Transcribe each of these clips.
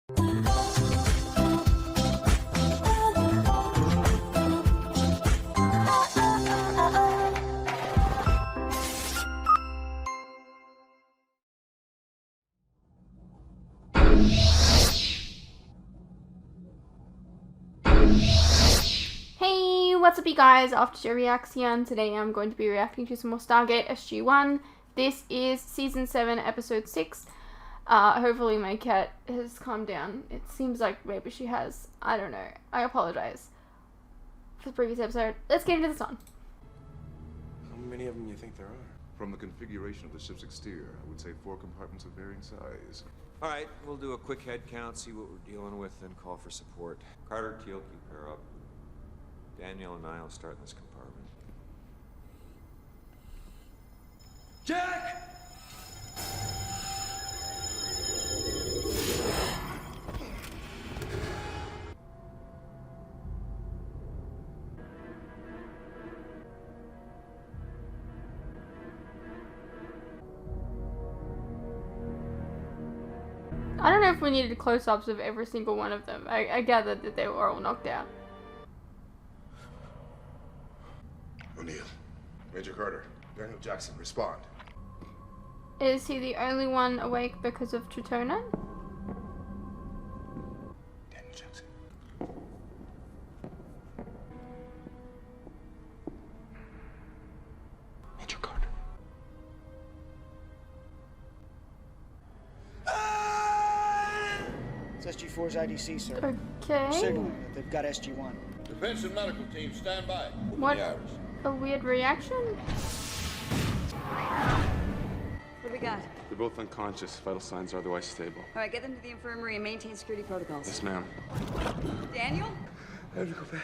Hey, what's up you guys? After reaction, today I'm going to be reacting to some more Stargate SG-1. This is Season 7, Episode 6. Hopefully my cat has calmed down. It seems like maybe she has. I don't know. I apologize for the previous episode. Let's get into this one. How many of them do you think there are? From the configuration of the ship's exterior, I would say 4 compartments of varying size. All right, we'll do a quick head count, see what we're dealing with, then call for support. Carter, Teal, keep her up. Daniel and I will start in this compartment. Jack! I don't know if we needed close-ups of every single one of them. I gathered that they were all knocked out. O'Neill, Major Carter, Daniel Jackson, respond. Is he the only one awake because of Tritonin? Daniel Jackson. Major Carter. It's SG-4's IDC, sir. Okay. Signaling that they've got SG-1. Defense and medical team, stand by. What? Open A weird reaction? What do we got? They're both unconscious. Vital signs are otherwise stable. All right, get them to the infirmary and maintain security protocols. Yes, ma'am. Daniel? I have to go back.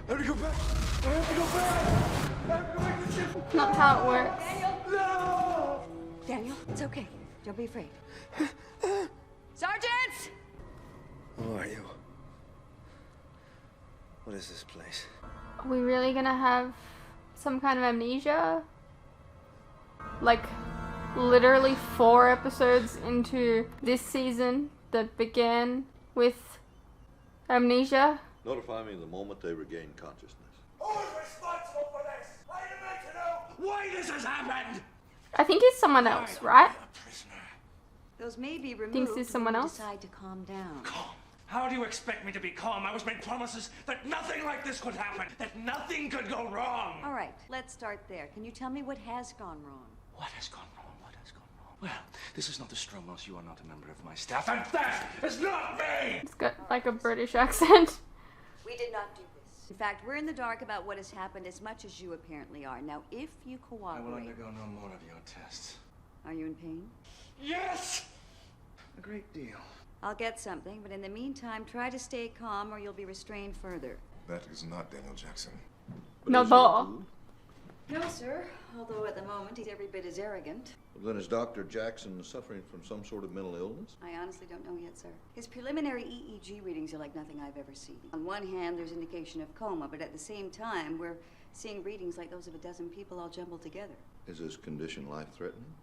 I have to go back. I have to go back. I have to go back to the ship. Not how it works. Daniel? No! Daniel, it's okay. Don't be afraid. Sergeants! Who are you? What is this place? Are we really gonna have some kind of amnesia? Like, literally 4 episodes into this season that began with amnesia? Notify me the moment they regain consciousness. Who is responsible for this? I demand to know why this has happened! I think he's someone else, right? Those may be removed Thinks he's someone when you else? decide to calm down. Calm? How do you expect me to be calm? I was made promises that nothing like this could happen, that nothing could go wrong. All right, let's start there. Can you tell me what has gone wrong? What has gone wrong? What has gone wrong? Well, this is not the Stromos. You are not a member of my staff, and that is not me! He's got like a British accent. We did not do this. In fact, we're in the dark about what has happened as much as you apparently are. Now, if you I will cooperate... undergo no more of your tests. Are you in pain? Yes! A great deal. I'll get something, but in the meantime, try to stay calm or you'll be restrained further. That is not Daniel Jackson. No, ball. No, sir. Although at the moment, he's every bit as arrogant. Well, then is Dr. Jackson suffering from some sort of mental illness? I honestly don't know yet, sir. His preliminary EEG readings are like nothing I've ever seen. On one hand, there's indication of coma, but at the same time, we're seeing readings like those of a dozen people all jumbled together. Is his condition life-threatening?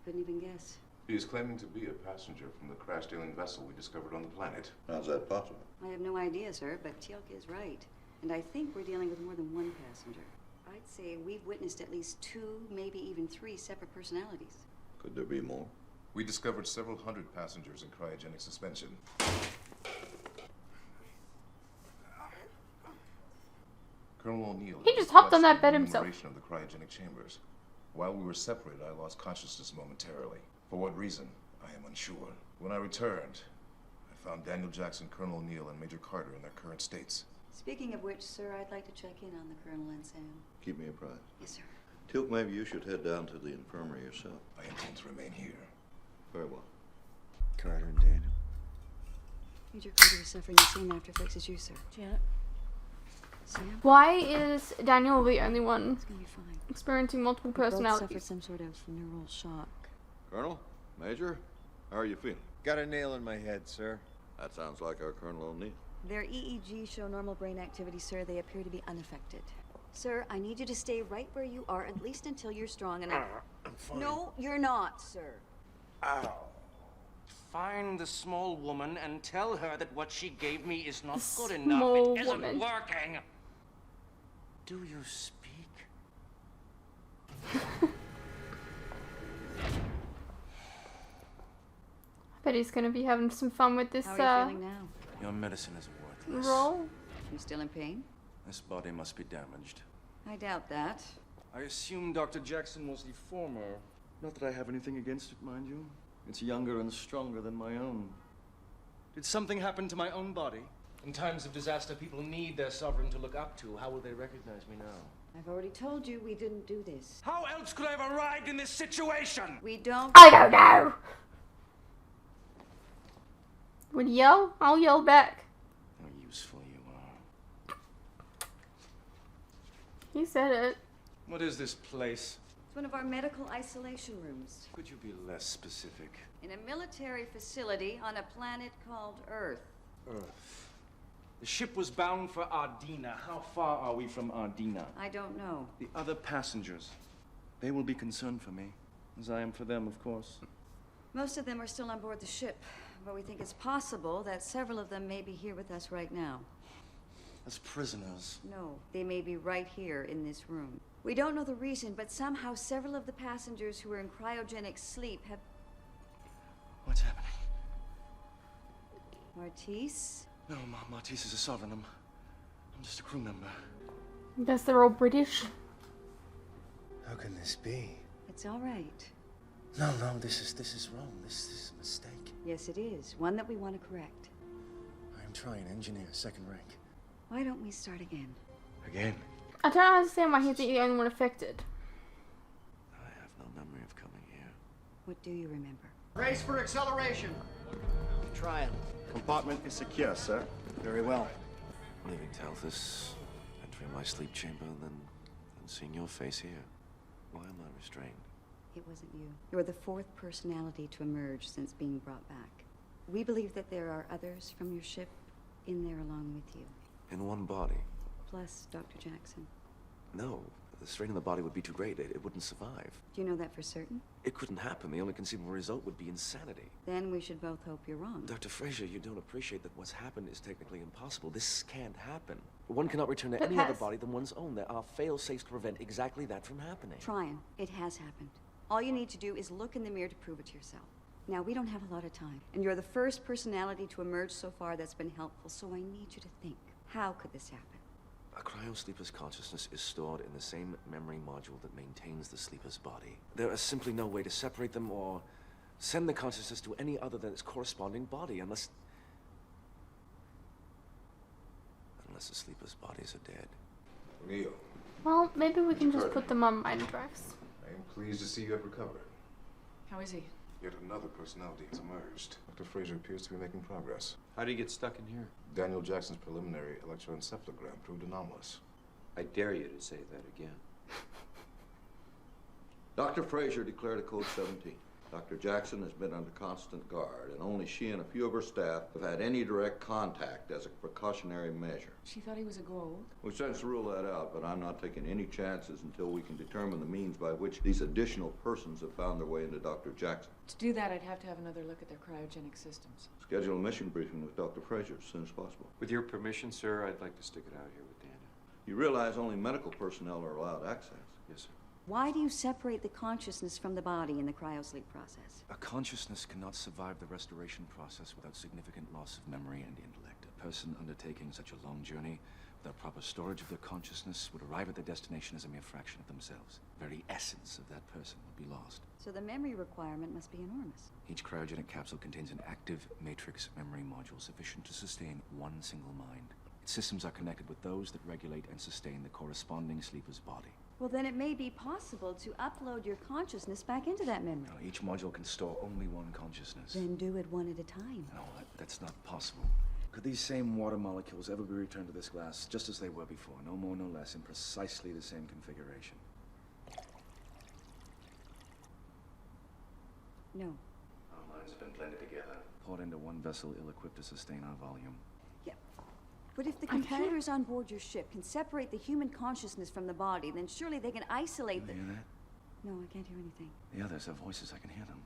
Couldn't even guess. He is claiming to be a passenger from the crash-dealing vessel we discovered on the planet. How's that possible? I have no idea, sir, but Teal'c is right. And I think we're dealing with more than one passenger. I'd say we've witnessed at least 2, maybe even 3 separate personalities. Could there be more? We discovered several hundred passengers in cryogenic suspension. Colonel O'Neill... He just hopped on that bed himself. Of the cryogenic chambers. While we were separated, I lost consciousness momentarily. For what reason, I am unsure. When I returned, I found Daniel Jackson, Colonel O'Neill, and Major Carter in their current states. Speaking of which, sir, I'd like to check in on the Colonel and Sam. Keep me apprised. Yes, sir. Teal'c, maybe you should head down to the infirmary yourself. I intend to remain here. Very well. Carter and Daniel. Major Carter is suffering the same after effects as you, sir. Janet? Sam? Why is Daniel the only one It's gonna be fine. experiencing multiple We both suffered personalities? some sort of neural shock. Colonel? Major? How are you feeling? Got a nail in my head, sir. That sounds like our Colonel O'Neill. Their EEGs show normal brain activity, sir. They appear to be unaffected. Sir, I need you to stay right where you are, at least until you're strong enough. I'm fine. No, you're not, sir. Ow. Find the small woman and tell her that what she gave me is not The good enough. small It isn't woman. working. Do you speak? I bet he's gonna be having some fun with this How are you feeling now? Your medicine is worthless. role. You still in pain? This body must be damaged. I doubt that. I assume Dr. Jackson was the former. Not that I have anything against it, mind you. It's younger and stronger than my own. Did something happen to my own body? In times of disaster, people need their sovereign to look up to. How will they recognize me now? I've already told you we didn't do this. How else could I have arrived in this situation? We don't. I don't know. Would you yell? I'll yell back. How useful you are. He said it. What is this place? It's one of our medical isolation rooms. Could you be less specific? In a military facility on a planet called Earth. Earth. The ship was bound for Ardina. How far are we from Ardina? I don't know. The other passengers. They will be concerned for me. As I am for them, of course. Most of them are still on board the ship, but we think it's possible that several of them may be here with us right now. As prisoners. No, they may be right here in this room. We don't know the reason, but somehow several of the passengers who are in cryogenic sleep have... What's happening? Martise? No, Martise is a sovereign. I'm just a crew member. Guess they're all British. How can this be? It's all right. No, this is wrong. This is a mistake. Yes, it is. One that we want to correct. I'm trying engineer, second rank. Why don't we start again? Again? I don't understand why he's the only one affected. I have no memory of coming here. What do you remember? Brace for acceleration. Trying. Compartment is secure, sir. Very well. Leaving Talthus, entering my sleep chamber, and then seeing your face here. Why am I restrained? It wasn't you. You're the fourth personality to emerge since being brought back. We believe that there are others from your ship in there along with you. In one body? Plus Dr. Jackson. No. The strain on the body would be too great. It wouldn't survive. Do you know that for certain? It couldn't happen. The only conceivable result would be insanity. Then we should both hope you're wrong. Dr. Fraser, you don't appreciate that what's happened is technically impossible. This can't happen. One cannot return to But any other body than one's own. There are fail-safes to prevent exactly that from happening. Trying. It has happened. All you need to do is look in the mirror to prove it to yourself. Now, we don't have a lot of time, and you're the first personality to emerge so far that's been helpful, so I need you to think. How could this happen? A cryosleeper's consciousness is stored in the same memory module that maintains the sleeper's body. There is simply no way to separate them or send the consciousness to any other than its corresponding body unless the sleeper's bodies are dead. Leo, Well, maybe we can just put them on mind drives. I am pleased to see you have recovered. How is he? Yet another personality has emerged. Dr. Fraser appears to be making progress. How do you get stuck in here? Daniel Jackson's preliminary electroencephalogram proved anomalous. I dare you to say that again. Dr. Fraser declared a code 17. Dr. Jackson has been under constant guard, and only she and a few of her staff have had any direct contact as a precautionary measure. She thought he was a Goa'uld. We've since ruled that out, but I'm not taking any chances until we can determine the means by which these additional persons have found their way into Dr. Jackson. To do that, I'd have to have another look at their cryogenic systems. Schedule a mission briefing with Dr. Fraser as soon as possible. With your permission, sir, I'd like to stick it out here with Daniel. You realize only medical personnel are allowed access. Yes, sir. Why do you separate the consciousness from the body in the cryosleep process? A consciousness cannot survive the restoration process without significant loss of memory and intellect. A person undertaking such a long journey without proper storage of their consciousness would arrive at their destination as a mere fraction of themselves. The very essence of that person would be lost. So the memory requirement must be enormous. Each cryogenic capsule contains an active matrix memory module sufficient to sustain one single mind. Its systems are connected with those that regulate and sustain the corresponding sleeper's body. Well, then it may be possible to upload your consciousness back into that memory. Now, each module can store only one consciousness. Then do it one at a time. No, that's not possible. Could these same water molecules ever be returned to this glass just as they were before? No more, no less, in precisely the same configuration. No. Our minds have been blended together, poured into one vessel ill-equipped to sustain our volume. Yeah. But if the computers on board your ship can separate the human consciousness from the body, then surely they can isolate You hear that? No, I can't hear anything. The others have voices. I can hear them.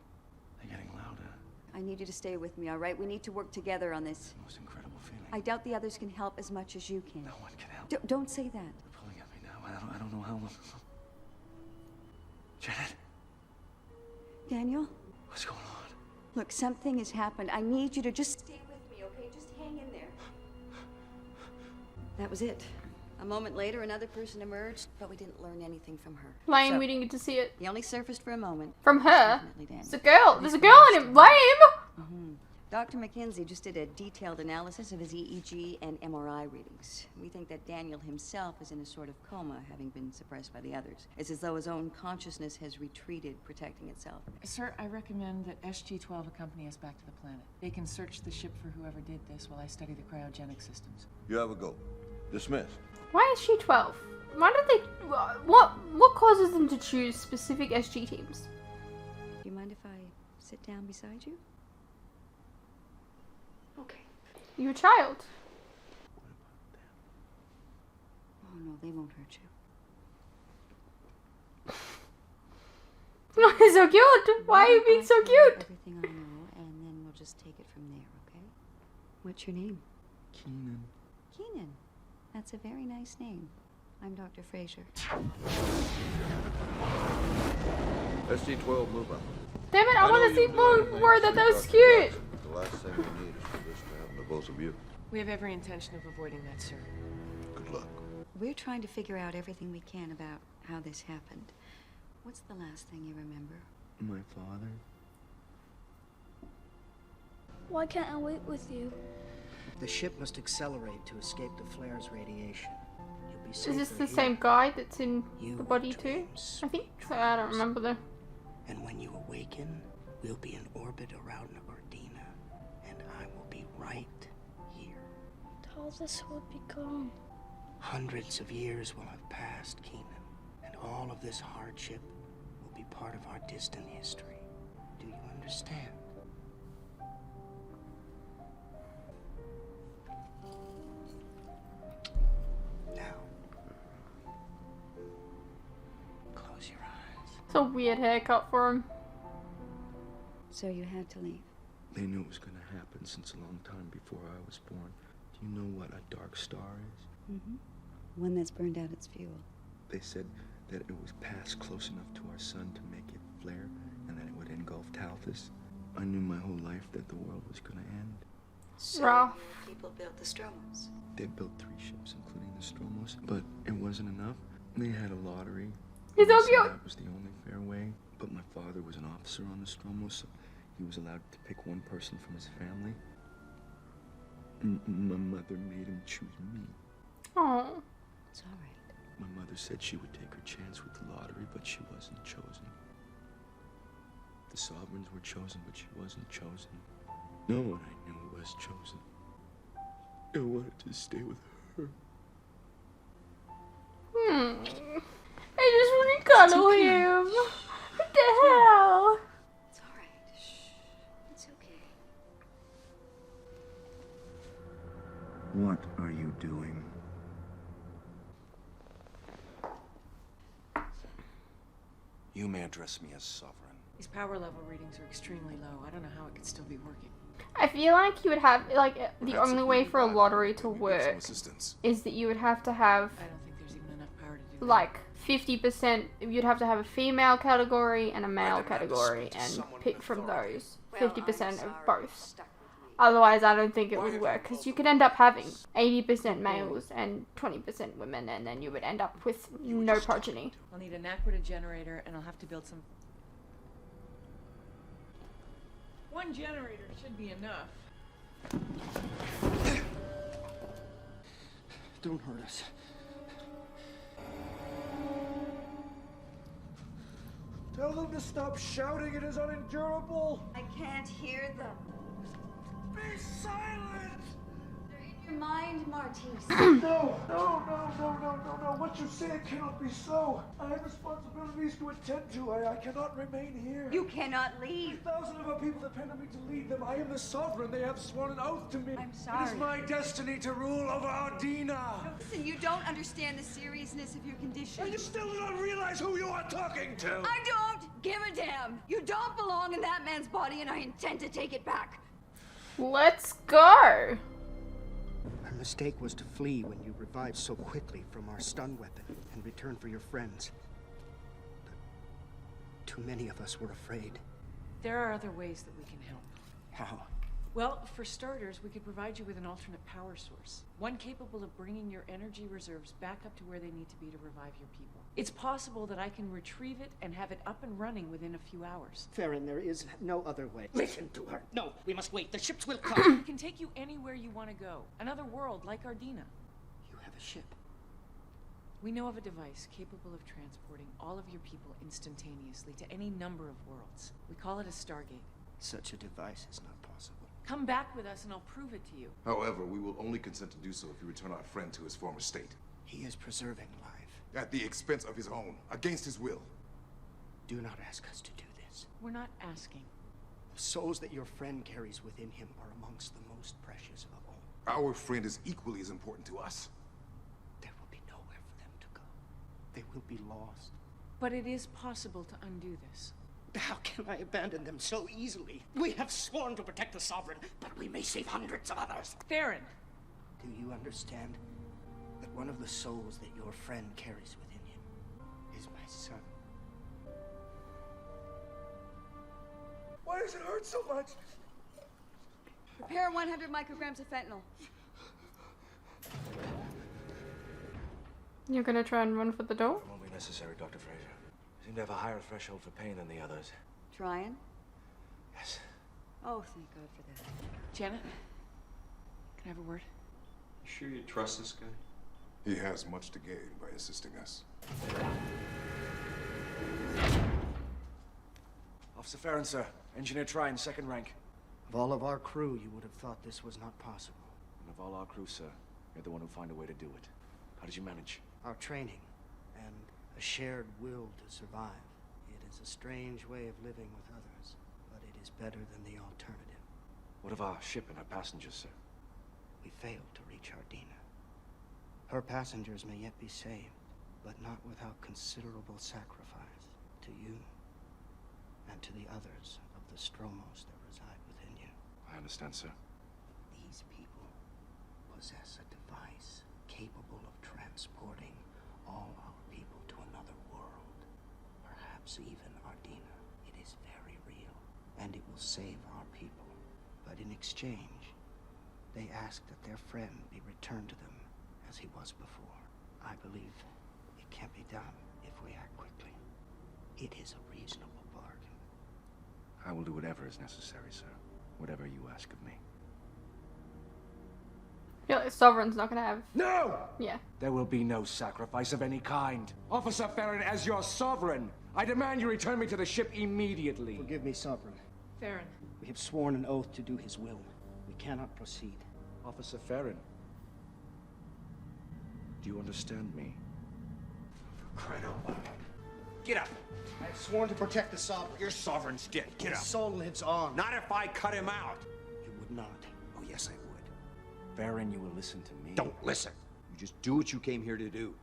They're getting louder. I need you to stay with me, all right? We need to work together on this. Most incredible feeling. I doubt the others can help as much as you can. No one can help. Don't say that. They're pulling at me now. I don't know how long. Janet? Daniel? What's going on? Look, something has happened. I need you to just stay with me, okay? Just hang in there. That was it. A moment later, another person emerged, but we didn't learn anything from her. Lame, So, we didn't get to see it. he only surfaced for a moment. From her? Definitely Daniel. It's a girl. There's a girl in him. Lame! Dr. McKenzie just did a detailed analysis of his EEG and MRI readings. We think that Daniel himself is in a sort of coma, having been suppressed by the others. It's as though his own consciousness has retreated, protecting itself. Sir, I recommend that SG-12 accompany us back to the planet. They can search the ship for whoever did this while I study the cryogenic systems. You have a go. Dismissed. Why is she 12? Why did they... What causes them to choose specific SG teams? Do you mind if I sit down beside you? Okay. You're a child. Oh no, they won't hurt you. You're so cute. Why are you being so cute? Everything I know, and then we'll just take it from there, okay? What's your name? Keenan. Keenan. That's a very nice name. I'm Dr. Fraser. SG-12, move on. Damn it, I want to see more word that was Dr. cute. Jackson, but the last thing we need is for this to happen to both of you. We have every intention of avoiding that, sir. Good luck. We're trying to figure out everything we can about how this happened. What's the last thing you remember? My father? Why can't I wait with you? The ship must accelerate to escape the flare's radiation. You'll be Is safer this the here. same guy that's in You the body will too? dream I think. sweet I don't dreams. remember though. And when you awaken, we'll be in orbit around Ordina, and I will be right here. All this will be gone. Hundreds of years will have passed, Keenan, and all of this hardship will be part of our distant history. Do you understand? Now, close your eyes. It's a weird haircut for him. So you had to leave. They knew it was going to happen since a long time before I was born. Do you know what a dark star is? Mm-hmm. One that's burned out its fuel. They said that it was passed close enough to our sun to make it flare, and that it would engulf Talthus. I knew my whole life that the world was going to end. So Rough. people built the Stromos. They built 3 ships, including the Stromos, but it wasn't enough. They had a lottery. He's so They said cute. that was the only fair way. But my father was an officer on the Stromos, so he was allowed to pick one person from his family. My mother made him choose me. Oh. It's all right. My mother said she would take her chance with the lottery, but she wasn't chosen. The sovereigns were chosen, but she wasn't chosen. No one I knew was chosen. I wanted to stay with her. I just want to cuddle him. What the hell? It's all right. Shh. It's okay. What are you doing? You may address me as sovereign. These power level readings are extremely low. I don't know how it could still be working. I feel like you would have, like, the Perhaps only if way we for a revive lottery you, to we get some work assistance. is that you would have to have, I don't think there's even enough power to do that. like, 50%, you'd have to have a female category and a male category and pick from those 50% of both. Otherwise, I don't think it would work, because you could end up having 80% males and 20% women, and then you would end up with no progeny. I'll need an aqua generator, and I'll have to build some... One generator should be enough. Don't hurt us. Tell them to stop shouting. It is unendurable. I can't hear them. Be silent! They're in Your mind, Martise. No. What you say cannot be so. I have responsibilities to attend to. I cannot remain here. You cannot leave. Thousands of our people depend on me to lead them. I am the sovereign. They have sworn an oath to me. I'm sorry. It is my destiny to rule over Ardina. Listen, you don't understand the seriousness of your condition. And you still do not realize who you are talking to. I don't give a damn. You don't belong in that man's body, and I intend to take it back. Let's go. Our mistake was to flee when you revived so quickly from our stun weapon and returned for your friends. But too many of us were afraid. There are other ways that we can help. How? Well, for starters, we could provide you with an alternate power source. One capable of bringing your energy reserves back up to where they need to be to revive your people. It's possible that I can retrieve it and have it up and running within a few hours. Farron, there is no other way. Listen to her. No, we must wait. The ships will come. We can take you anywhere you want to go. Another world like Ardina. You have a ship. We know of a device capable of transporting all of your people instantaneously to any number of worlds. We call it a Stargate. Such a device is not possible. Come back with us and I'll prove it to you. However, we will only consent to do so if you return our friend to his former state. He is preserving life. At the expense of his own, against his will. Do not ask us to do this. We're not asking. The souls that your friend carries within him are amongst the most precious of all. Our friend is equally as important to us. There will be nowhere for them to go. They will be lost. But it is possible to undo this. How can I abandon them so easily? We have sworn to protect the Sovereign, but we may save hundreds of others. Farron! Do you understand that one of the souls that your friend carries within him is my son? Why does it hurt so much? Prepare 100 micrograms of fentanyl. You're gonna try and run for the door? It won't be necessary, Dr. Fraser. You seem to have a higher threshold for pain than the others. Trying? Yes. Oh, thank God for that. Janet? Can I have a word? You sure you trust this guy? He has much to gain by assisting us. Officer Farron, sir. Engineer Trine, second rank. Of all of our crew, you would have thought this was not possible. And of all our crew, sir, you're the one who find a way to do it. How did you manage? Our training and a shared will to survive. It is a strange way of living with others, but it is better than the alternative. What of our ship and our passengers, sir? We failed to reach Ardina. Her passengers may yet be saved, but not without considerable sacrifice to you and to the others of the Stromos that reside within you. I understand, sir. These people possess a device capable of transporting all our people to another world, perhaps even Ardina. It is very real, and it will save our people. But in exchange, they ask that their friend be returned to them as he was before. I believe it can be done if we act quickly. It is a reasonable bargain. I will do whatever is necessary, sir. Whatever you ask of me. I feel like Sovereign's not gonna have... No! Yeah. There will be no sacrifice of any kind. Officer Farron, as your sovereign, I demand you return me to the ship immediately. Forgive me, Sovereign. Farron. We have sworn an oath to do his will. We cannot proceed. Officer Farron. Do you understand me? Crying out loud. Get up! I have sworn to protect the Sovereign. Your sovereign's dead. Get His up. soul lives on. Not if I cut him out. You would not. Oh, yes, I would. Farron, you will listen to me. Don't listen. You just do what you came here to do.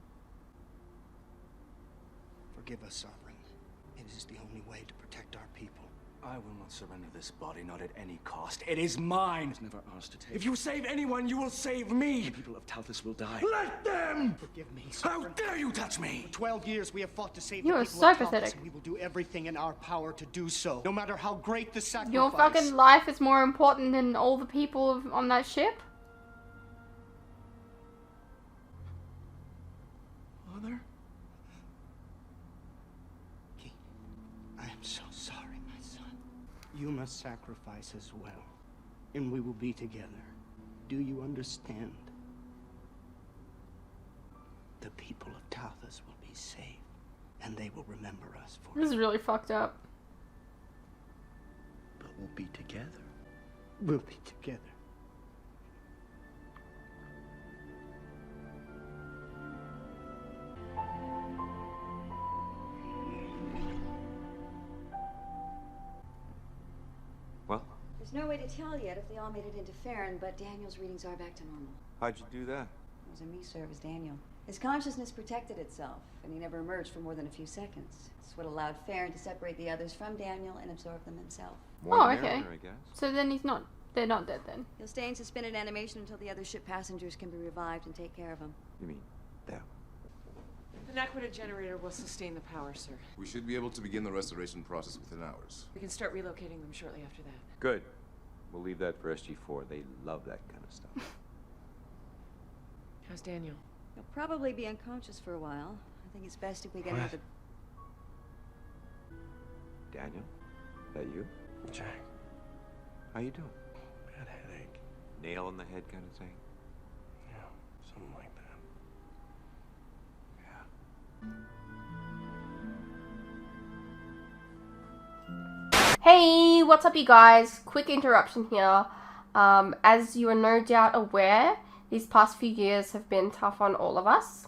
Forgive us, Sovereign. It is the only way to protect our people. I will not surrender this body, not at any cost. It is mine. It's never ours to take. If you save anyone, you will save me. The people of Talthus will die. Let them! Forgive me, How Sovereign. dare you touch me? For 12 years, we have fought to save You the are people so of Talthus, pathetic. and we will do everything in our power to do so, no matter how great the sacrifice. Your fucking life is more important than all the people on that ship? Mother? Keith, I am so sorry, my son. You must sacrifice as well, and we will be together. Do you understand? The people of Talthus will be saved, and they will remember us for This is really fucked up. But we'll be together. We'll be together. There's no way to tell yet if they all made it into Farron, but Daniel's readings are back to normal. How'd you do that? It was a me serve as Daniel. His consciousness protected itself, and he never emerged for more than a few seconds. It's what allowed Farron to separate the others from Daniel and absorb them himself. More okay. merrier, I guess. So then they're not dead then. He'll stay in suspended animation until the other ship passengers can be revived and take care of him. You mean them? The Naquita generator will sustain the power, sir. We should be able to begin the restoration process within hours. We can start relocating them shortly after that. Good. We'll leave that for SG-4. They love that kind of stuff. How's Daniel? He'll probably be unconscious for a while. I think it's best if we get out of the... Daniel? That you? Jack, How you doing? bad headache. Nail in the head kind of thing? Yeah, something like that. Hey, what's up you guys? Quick interruption here. As you are no doubt aware, these past few years have been tough on all of us.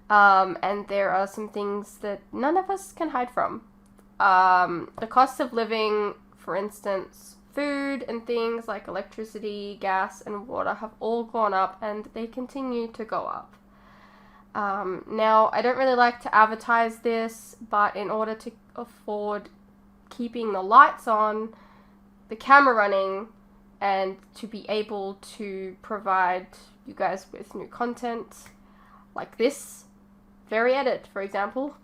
And there are some things that none of us can hide from. The cost of living, for instance, food and things like electricity, gas, and water have all gone up, and they continue to go up. Now, I don't really like to advertise this, but in order to afford keeping the lights on, the camera running, and to be able to provide you guys with new content like this very edit, for example,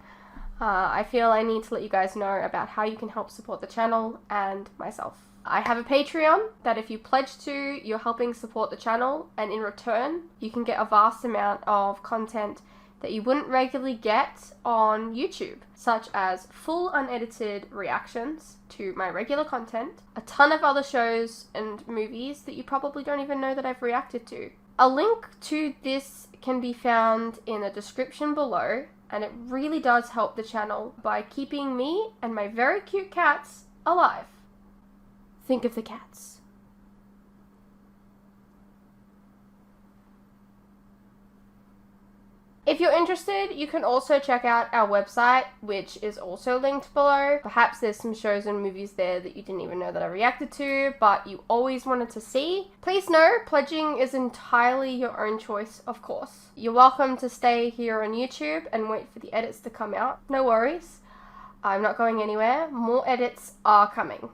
I feel I need to let you guys know about how you can help support the channel and myself. I have a Patreon that if you pledge to, you're helping support the channel, and in return, you can get a vast amount of content that you wouldn't regularly get on YouTube, such as full unedited reactions to my regular content, a ton of other shows and movies that you probably don't even know that I've reacted to. A link to this can be found in the description below, and it really does help the channel by keeping me and my very cute cats alive. Think of the cats. If you're interested, you can also check out our website, which is also linked below. Perhaps there's some shows and movies there that you didn't even know that I reacted to, but you always wanted to see. Please know, pledging is entirely your own choice, of course. You're welcome to stay here on YouTube and wait for the edits to come out. No worries. I'm not going anywhere. More edits are coming.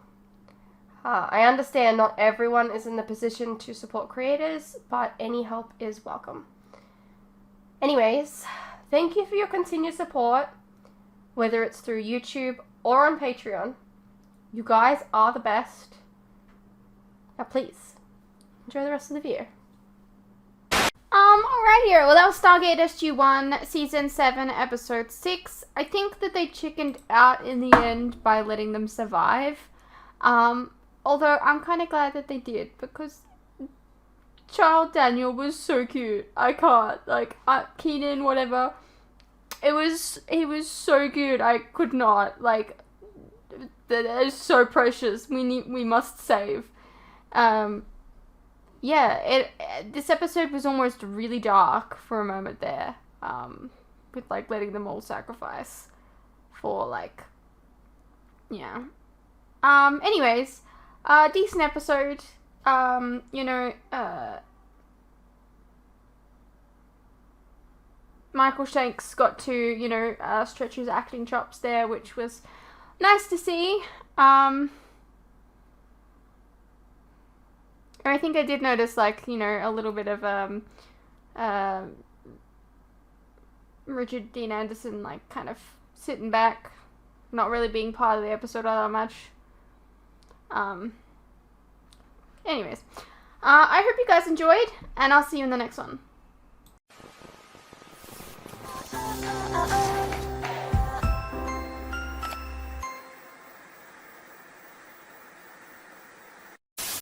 I understand not everyone is in the position to support creators, but any help is welcome. Anyways, thank you for your continued support, whether it's through YouTube or on Patreon. You guys are the best. Now please, enjoy the rest of the video. Alright here, well that was Stargate SG-1, Season 7, Episode 6. I think that they chickened out in the end by letting them survive. Although I'm kind of glad that they did, because Child Daniel was so cute. I can't, like, Keenan, whatever. He was so cute. I could not, like, that is so precious. We must save. Yeah, this episode was almost really dark for a moment there. With, like, letting them all sacrifice for, like, yeah. Anyways, decent episode. You know, Michael Shanks got to, you know, stretch his acting chops there, which was nice to see. I think I did notice, like, you know, a little bit of, Richard Dean Anderson, like, kind of sitting back, not really being part of the episode all that much. Anyways, I hope you guys enjoyed, and I'll see you in the next one.